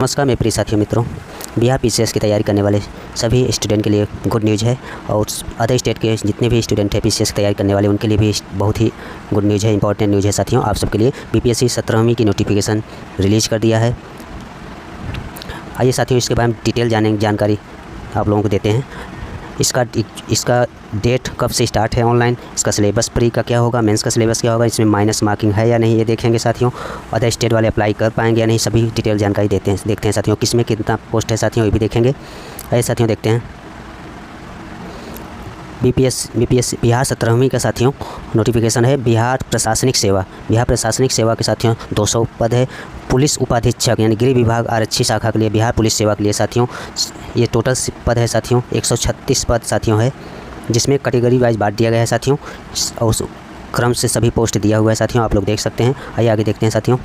नमस्कार मेरे प्रिय साथियों मित्रों, बिहार पीसीएस की तैयारी करने वाले सभी स्टूडेंट के लिए गुड न्यूज़ है और अदर स्टेट के जितने भी स्टूडेंट हैं पीसीएस की तैयारी करने वाले उनके लिए भी बहुत ही गुड न्यूज़ है, इंपॉर्टेंट न्यूज़ है साथियों। आप सबके लिए बीपीएससी 17वीं की नोटिफिकेशन रिलीज़ कर दिया है। आइए साथियों इसके बारे में डिटेल जानकारी आप लोगों को देते हैं। इसका डेट कब से स्टार्ट है ऑनलाइन, इसका सिलेबस प्री का क्या होगा, मेंस का सिलेबस क्या होगा, इसमें माइनस मार्किंग है या नहीं, ये देखेंगे साथियों। अदर स्टेट वाले अप्लाई कर पाएंगे या नहीं, सभी डिटेल जानकारी देखते हैं साथियों। किसमें कितना पोस्ट है साथियों ये भी देखेंगे। आइए साथियों देखते हैं बीपीएस बिहार 17वीं का साथियों नोटिफिकेशन है। बिहार प्रशासनिक सेवा के साथियों 200 पद है। पुलिस उपाधीक्षक यानी गृह विभाग आरक्षी शाखा के लिए बिहार पुलिस सेवा के लिए साथियों ये टोटल पद है साथियों 136 पद साथियों है, जिसमें कैटेगरी वाइज बांट दिया गया है साथियों और उस क्रम से सभी पोस्ट दिया हुआ है साथियों, आप लोग देख सकते हैं। आइए आगे देखते हैं साथियों।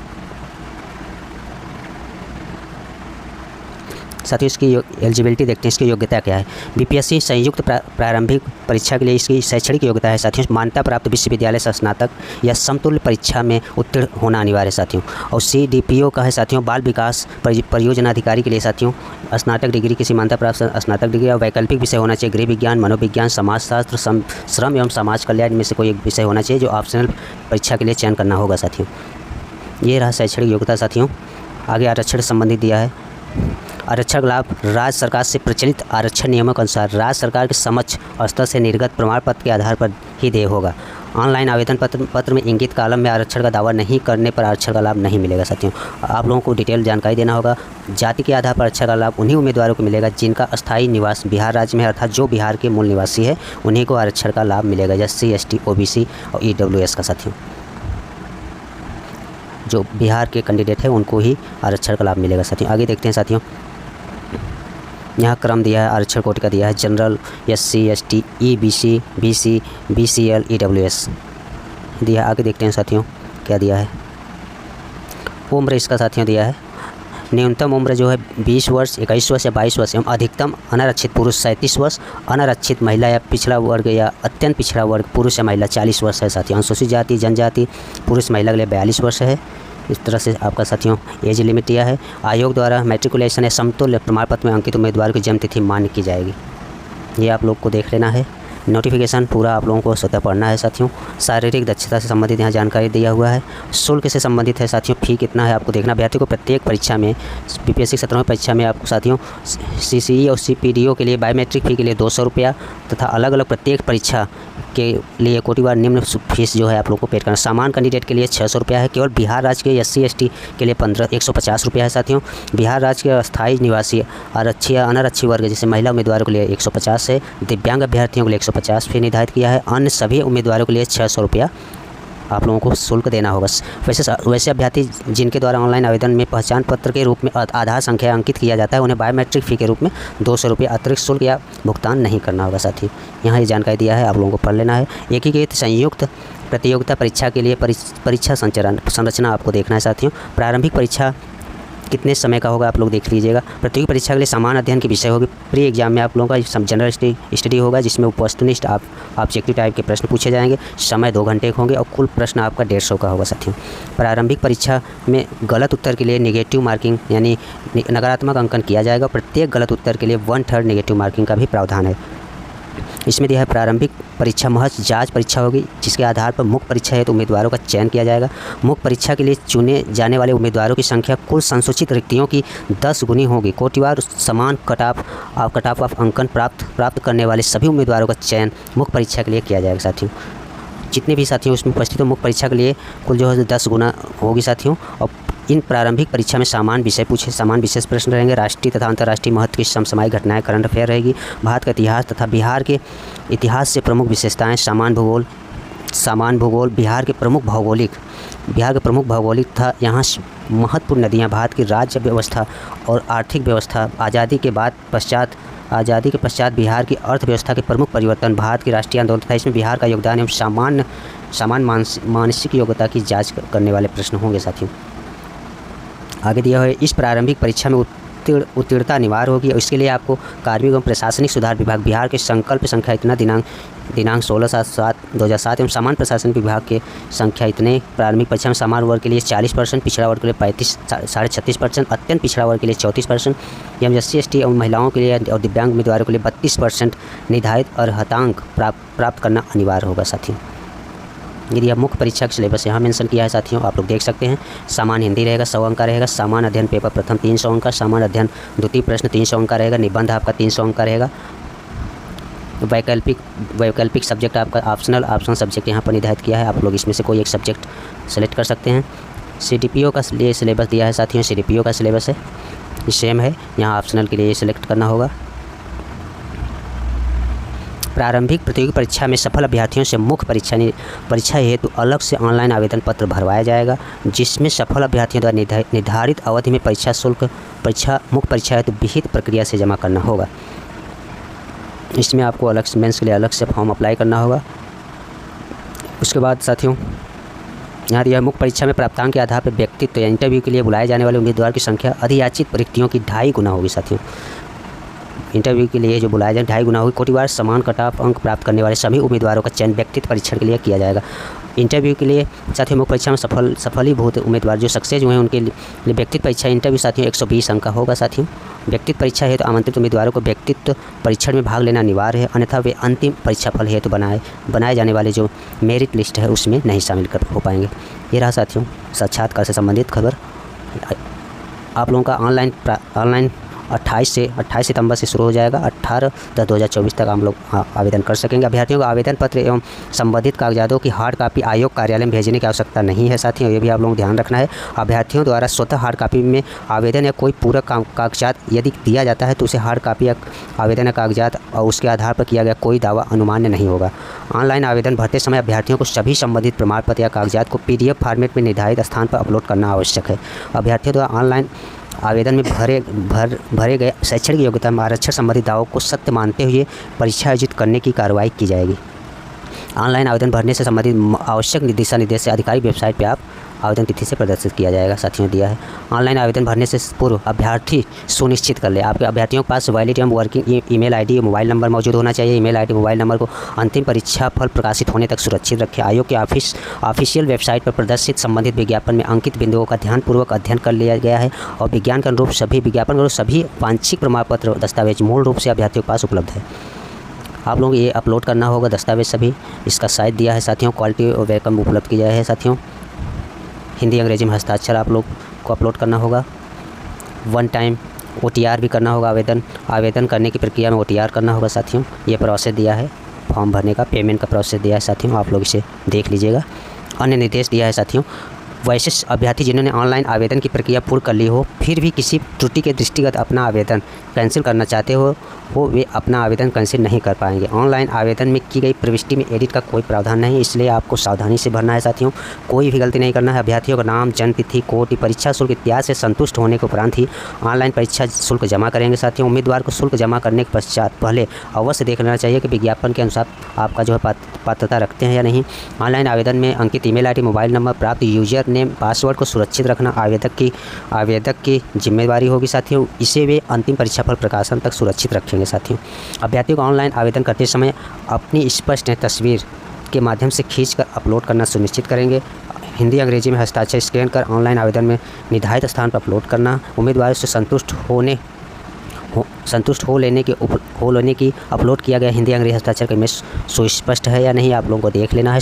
इसकी एलिजिबिलिटी देखते हैं, इसकी योग्यता क्या है। बीपीएससी संयुक्त प्रारंभिक परीक्षा के लिए इसकी शैक्षणिक योग्यता है साथियों मान्यता प्राप्त विश्वविद्यालय से स्नातक या समतुल्य परीक्षा में उत्तीर्ण होना अनिवार्य है साथियों। और CDPO का है साथियों बाल विकास परियोजना अधिकारी के लिए साथियों स्नातक डिग्री किसी मान्यता प्राप्त स्नातक डिग्री और वैकल्पिक विषय होना चाहिए गृह विज्ञान, मनोविज्ञान, समाजशास्त्र, श्रम एवं समाज कल्याण में से कोई एक विषय होना चाहिए जो ऑप्शनल परीक्षा के लिए चयन करना होगा साथियों। ये रहा शैक्षणिक योग्यता साथियों। आगे आरक्षण संबंधित दिया है। आरक्षण लाभ राज्य सरकार से प्रचलित आरक्षण नियमों के अनुसार राज्य सरकार के समक्ष स्तर से निर्गत प्रमाण पत्र के आधार पर ही देय होगा। ऑनलाइन आवेदन पत्र में इंगित कालम में आरक्षण का दावा नहीं करने पर आरक्षण का लाभ नहीं मिलेगा साथियों। आप लोगों को डिटेल जानकारी देना होगा। जाति के आधार पर आरक्षण का लाभ उन्हीं उम्मीदवारों को मिलेगा जिनका अस्थायी निवास बिहार राज्य में, अर्थात जो बिहार के मूल निवासी है उन्हीं को आरक्षण का लाभ मिलेगा। SC ST OBC और EWS का साथियों जो बिहार के कैंडिडेट है उनको ही आरक्षण का लाभ मिलेगा साथियों। आगे देखते हैं साथियों। यहाँ क्रम दिया है, आरक्षण कोटि का दिया है general, SC ST EBC BC BCL EWS दिया है। आगे देखते हैं साथियों क्या दिया है। उम्र इसका साथियों दिया है। न्यूनतम उम्र जो है 20 वर्ष, 21 वर्ष या 22 वर्ष एवं अधिकतम अनारक्षित पुरुष 37 वर्ष, अनारक्षित महिला या पिछड़ा वर्ग या अत्यंत पिछड़ा वर्ग पुरुष या महिला 40 वर्ष है साथियों। अनुसूचित जाति जनजाति पुरुष महिला के लिए 42 वर्ष है। इस तरह से आपका साथियों एज लिमिट दिया है। आयोग द्वारा मैट्रिकुलेशन या समतुल्य प्रमाण पत्र में अंकित उम्मीदवार की जन्म तिथि मान्य की जाएगी। ये आप लोग को देख लेना है। नोटिफिकेशन पूरा आप लोगों को स्वतः पढ़ना है साथियों। शारीरिक दक्षता से संबंधित यहाँ जानकारी दिया हुआ है। शुल्क से संबंधित है साथियों, फ़ी कितना है आपको देखना। अभ्यर्थी को प्रत्येक परीक्षा में बीपीएससी 17वीं परीक्षा में आपको साथियों CCE और CPDO के लिए बायोमेट्रिक फ़ी के लिए 200 रुपया तथा अलग अलग प्रत्येक परीक्षा के लिए कोटिवार निम्न फीस जो है आप लोग को पेड करना। सामान्य कैंडिडेट के लिए 600 रुपया है। केवल बिहार राज्य के SC ST के लिए 150 रुपया है साथियों। बिहार राज्य के अस्थायी निवासी आरक्षी या अनारक्षी वर्ग जैसे महिला उम्मीदवारों के लिए 150 है। दिव्यांग अभ्यर्थियों के लिए 150 फी निर्धारित किया है। अन्य सभी उम्मीदवारों के लिए 600 रुपया आप लोगों को शुल्क देना होगा। वैसे अभ्यर्थी जिनके द्वारा ऑनलाइन आवेदन में पहचान पत्र के रूप में आधार संख्या अंकित किया जाता है उन्हें बायोमेट्रिक फ़ी के रूप में 200 रुपये अतिरिक्त शुल्क या भुगतान नहीं करना होगा साथी। यहाँ ये जानकारी दिया है, आप लोगों को पढ़ लेना है। एकीकृत संयुक्त प्रतियोगिता परीक्षा के लिए परीक्षा संरचना आपको देखना है साथियों। प्रारंभिक परीक्षा कितने समय का होगा आप लोग देख लीजिएगा। प्रतियोगी परीक्षा के लिए समान अध्ययन के विषय होगी। प्री एग्जाम में आप लोगों का जनरल स्टडी होगा जिसमें वस्तुनिष्ठ ऑब्जेक्टिव टाइप के प्रश्न पूछे जाएंगे। समय 2 घंटे के होंगे और कुल प्रश्न आपका 150 का होगा साथियों। प्रारंभिक परीक्षा में गलत उत्तर के लिए नेगेटिव मार्किंग यानी नकारात्मक अंकन किया जाएगा। प्रत्येक गलत उत्तर के लिए 1/3 नेगेटिव मार्किंग का भी प्रावधान है। इसमें दिया है प्रारंभिक परीक्षा महज जांच परीक्षा होगी जिसके आधार पर मुख्य परीक्षा हेतु उम्मीदवारों का चयन किया जाएगा। मुख्य परीक्षा के लिए चुने जाने वाले उम्मीदवारों की संख्या कुल संसूचित रिक्तियों की 10 गुनी होगी। कोटिवार समान कट ऑफ अंकन प्राप्त करने वाले सभी उम्मीदवारों का चयन मुख्य परीक्षा के लिए किया जाएगा साथियों। जितने भी साथियों उसमें उपस्थित हो मुख्य परीक्षा के लिए कुल जो है 10 गुना होगी साथियों। और इन प्रारंभिक परीक्षा में समान विशेष प्रश्न रहेंगे। राष्ट्रीय तथा अंतर्राष्ट्रीय महत्व की समसामयिक घटनाएं करंट अफेयर रहेगी। भारत का इतिहास तथा बिहार के इतिहास से प्रमुख विशेषताएं, सामान्य भूगोल, बिहार के प्रमुख भौगोलिक तथा यहाँ महत्वपूर्ण नदियाँ, भारत की राज्य व्यवस्था और आर्थिक व्यवस्था, आज़ादी के पश्चात बिहार की अर्थव्यवस्था के प्रमुख परिवर्तन, भारत की राष्ट्रीय आंदोलन तथा इसमें बिहार का योगदान एवं सामान्य मानसिक योग्यता की जांच करने वाले प्रश्न होंगे साथियों। आगे दिया है इस प्रारंभिक परीक्षा में उत्तीर्णता अनिवार्य होगी। और इसके लिए आपको कार्मिक एवं प्रशासनिक सुधार विभाग बिहार के संकल्प संख्या इतना दिनांक 16/7/2007 एवं सामान्य प्रशासन विभाग के संख्या इतने प्रारंभिक परीक्षा में सामान्य वर्ग के लिए 40%, पिछड़ा वर्ग के लिए 36.5%, अत्यंत पिछड़ा वर्ग के लिए 34%, एवं SC/ST एवं महिलाओं के लिए और दिव्यांग उम्मीदवारों के लिए 32% निर्धारित अर्हतांक प्राप्त करना अनिवार्य होगा साथियों। यदि आप मुख्य परीक्षा का सिलेबस यहाँ मेंशन किया है साथियों, आप लोग देख सकते हैं। सामान्य हिंदी रहेगा 100 अंक का रहेगा, सामान्य अध्ययन पेपर प्रथम 300 अंक का, सामान्य अध्ययन द्वितीय प्रश्न 300 अंक का रहेगा, निबंध आपका 300 अंक का रहेगा। वैकल्पिक सब्जेक्ट आपका ऑप्शनल सब्जेक्ट यहाँ पर निर्धारित किया है, आप लोग इसमें से कोई एक सब्जेक्ट सेलेक्ट कर सकते हैं। CDPO का लिए सिलेबस दिया है साथियों, CDPO का सिलेबस है ये सेम है, यहाँ ऑप्शनल के लिए सिलेक्ट करना होगा। प्रारंभिक प्रतियोगी परीक्षा में सफल अभ्यर्थियों से मुख्य परीक्षा हेतु अलग से ऑनलाइन आवेदन पत्र भरवाया जाएगा, जिसमें सफल अभ्यर्थियों द्वारा निर्धारित अवधि में परीक्षा शुल्क मुख्य परीक्षा हेतु विहित प्रक्रिया से जमा करना होगा। इसमें आपको अलग से मेंस के लिए अलग से फॉर्म अप्लाई करना होगा। उसके बाद साथियों यहाँ दिया मुख्य परीक्षा में प्राप्तांक के आधार पर व्यक्तित्व या इंटरव्यू के लिए बुलाए जाने वाले उम्मीदवार की संख्या अधियाचित रिक्तियों की 2.5 गुना होगी साथियों। इंटरव्यू के लिए जो बुलाया जाए 2.5 गुना होगी। कोटिवार समान कट ऑफ अंक प्राप्त करने वाले सभी उम्मीदवारों का चयन व्यक्तित्व परीक्षण के लिए किया जाएगा। इंटरव्यू के लिए साथियों मुख्य परीक्षा में सफलीभूत उम्मीदवार जो सक्सेस हुए हैं उनके लिए व्यक्तित्व परीक्षा इंटरव्यू साथियों 120 अंक का होगा साथियों। व्यक्तित्व परीक्षा हेतु आमंत्रित उम्मीदवारों को व्यक्तित्व परीक्षण में भाग लेना अनिवार्य है, अन्यथा वे अंतिम परीक्षा फल हेतु बनाए जाने वाले जो मेरिट लिस्ट है उसमें नहीं शामिल हो पाएंगे। ये रहा साथियों साक्षात्कार से संबंधित खबर। आप लोगों का ऑनलाइन 28 सितंबर से शुरू हो जाएगा। 18/10/2024 तक हम लोग आवेदन कर सकेंगे। अभ्यर्थियों को आवेदन पत्र एवं संबंधित कागजातों की हार्ड कॉपी आयोग कार्यालय में भेजने की आवश्यकता नहीं है साथियों, ये भी आप लोगों को ध्यान रखना है। अभ्यर्थियों द्वारा स्वतः हार्ड कॉपी में आवेदन या कोई पूरक कागजात यदि दिया जाता है तो उसे हार्ड कॉपी या आवेदन या कागजात और उसके आधार पर किया गया कोई दावा अनुमान्य नहीं होगा। ऑनलाइन आवेदन भरते समय अभ्यर्थियों को सभी संबंधित प्रमाण पत्र या कागजात को PDF फॉर्मेट में निर्धारित स्थान पर अपलोड करना आवश्यक है। अभ्यर्थियों द्वारा ऑनलाइन आवेदन में भरे गए शैक्षणिक योग्यता में आरक्षण संबंधी दावों को सत्य मानते हुए परीक्षा आयोजित करने की कार्रवाई की जाएगी। ऑनलाइन आवेदन भरने से संबंधित आवश्यक दिशा निर्देश आधिकारिक वेबसाइट पर आप आवेदन तिथि से प्रदर्शित किया जाएगा साथियों दिया है। ऑनलाइन आवेदन भरने से पूर्व अभ्यर्थी सुनिश्चित कर ले आपके अभ्यर्थियों के पास वैलिड एवं working email ID mobile number मौजूद होना चाहिए। ईमेल आईडी मोबाइल नंबर को अंतिम परीक्षा फल प्रकाशित होने तक सुरक्षित रखें। आयोग के ऑफिशियल वेबसाइट पर प्रदर्शित संबंधित विज्ञापन में अंकित बिंदुओं का ध्यानपूर्वक अध्ययन कर लिया गया है और विज्ञान के अनुरूप सभी वांछित प्रमाण पत्र दस्तावेज मूल रूप से अभ्यर्थियों के पास उपलब्ध है। आप लोग ये अपलोड करना होगा दस्तावेज सभी। इसका साइट दिया है साथियों, क्वालिटी और वेलकम उपलब्ध किया है साथियों। हिंदी अंग्रेजी में हस्ताक्षर आप लोग को अपलोड करना होगा। 1 टाइम OTR भी करना होगा। आवेदन करने की प्रक्रिया में OTR करना होगा साथियों। ये प्रोसेस दिया है फॉर्म भरने का, पेमेंट का प्रोसेस दिया है साथियों, आप लोग इसे देख लीजिएगा। अन्य निर्देश दिया है साथियों। वैसे अभ्यर्थी जिन्होंने ऑनलाइन आवेदन की प्रक्रिया पूर्ण कर ली हो फिर भी किसी त्रुटि के दृष्टिगत अपना आवेदन कैंसिल करना चाहते हो वे अपना आवेदन कैंसिल नहीं कर पाएंगे। ऑनलाइन आवेदन में की गई प्रविष्टि में एडिट का कोई प्रावधान नहीं, इसलिए आपको सावधानी से भरना है साथियों। कोई भी गलती नहीं करना है। अभ्यर्थियों का नाम, जन्म तिथि, कोटि, परीक्षा शुल्क इत्यादि से संतुष्ट होने के उपरांत ही ऑनलाइन परीक्षा शुल्क जमा करेंगे साथियों। उम्मीदवार को शुल्क जमा करने के पश्चात पहले अवश्य देख लेना चाहिए कि विज्ञापन के अनुसार आपका जो है पात्रता रखते हैं या नहीं। ऑनलाइन आवेदन में अंकित ईमेल आईडी, मोबाइल नंबर, प्राप्त यूजर नेम, पासवर्ड को सुरक्षित रखना आवेदक की जिम्मेदारी होगी साथियों। इसे वे अंतिम परीक्षा फल प्रकाशन तक सुरक्षित रखेंगे साथियों। अभ्यर्थियों को ऑनलाइन आवेदन करते समय अपनी स्पष्ट तस्वीर के माध्यम से खींचकर अपलोड करना सुनिश्चित करेंगे। हिंदी अंग्रेजी में हस्ताक्षर स्कैन कर ऑनलाइन आवेदन में निर्धारित स्थान पर अपलोड करना। उम्मीदवारों से संतुष्ट हो लेने की अपलोड किया गया हिंदी अंग्रेजी हस्ताक्षर का इमेज सुस्पष्ट है या नहीं आप लोगों को देख लेना है।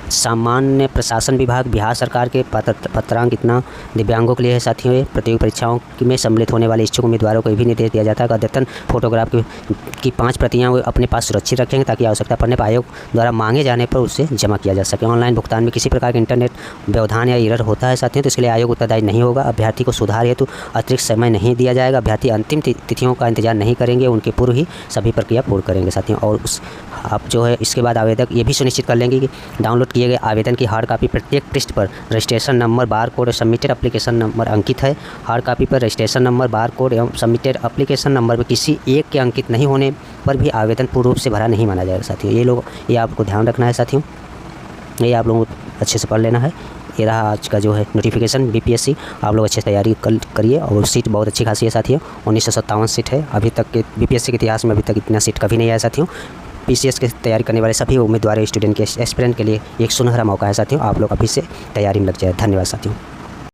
सामान्य प्रशासन विभाग बिहार सरकार के पत्रांक इतना दिव्यांगों के लिए है साथियों। ये प्रतियोगी परीक्षाओं में सम्मिलित होने वाले इच्छुक उम्मीदवारों को भी निर्देश दिया जाता है कि अद्यतन फोटोग्राफ की 5 प्रतियां वो अपने पास सुरक्षित रखेंगे ताकि आवश्यकता पड़ने पर आयोग द्वारा मांगे जाने पर उसे जमा किया जा सके। ऑनलाइन भुगतान में किसी प्रकार का इंटरनेट व्यवधान या एरर होता है साथियों तो इसके लिए आयोग उत्तरदायी नहीं होगा। अभ्यर्थी को सुधार हेतु अतिरिक्त समय नहीं दिया जाएगा। अभ्यर्थी अंतिम तिथियों का इंतजार नहीं करेंगे, उनके पूर्व ही सभी प्रक्रिया पूर्ण करेंगे साथियों। और आप जो है इसके बाद आवेदक ये भी सुनिश्चित कर लेंगे कि डाउनलोड किए गए आवेदन की हार्ड कॉपी प्रत्येक पृष्ठ पर रजिस्ट्रेशन नंबर, बार कोड और सबमिटेड एप्लीकेशन नंबर अंकित है। हार्ड कॉपी पर रजिस्ट्रेशन नंबर, बार कोड एवं सबमिटेड एप्लीकेशन नंबर में किसी एक के अंकित नहीं होने पर भी आवेदन पूर्ण रूप से भरा नहीं माना जाएगा साथियों। ये आपको ध्यान रखना है साथियों, ये आप लोगों को अच्छे से पढ़ लेना है। ये रहा आज का जो है नोटिफिकेशन बीपीएससी। आप लोग अच्छे से तैयारी करिए और सीट बहुत अच्छी खासी है साथियों, 1957 सीट है। अभी तक के बीपीएससी के इतिहास में अभी तक इतना सीट कभी नहीं आया साथियों। पीसीएस की तैयारी करने वाले सभी उम्मीदवार स्टूडेंट के एस्पिरेंट के लिए एक सुनहरा मौका है साथियों। आप लोग अभी से तैयारी में लग जाए। धन्यवाद साथियों।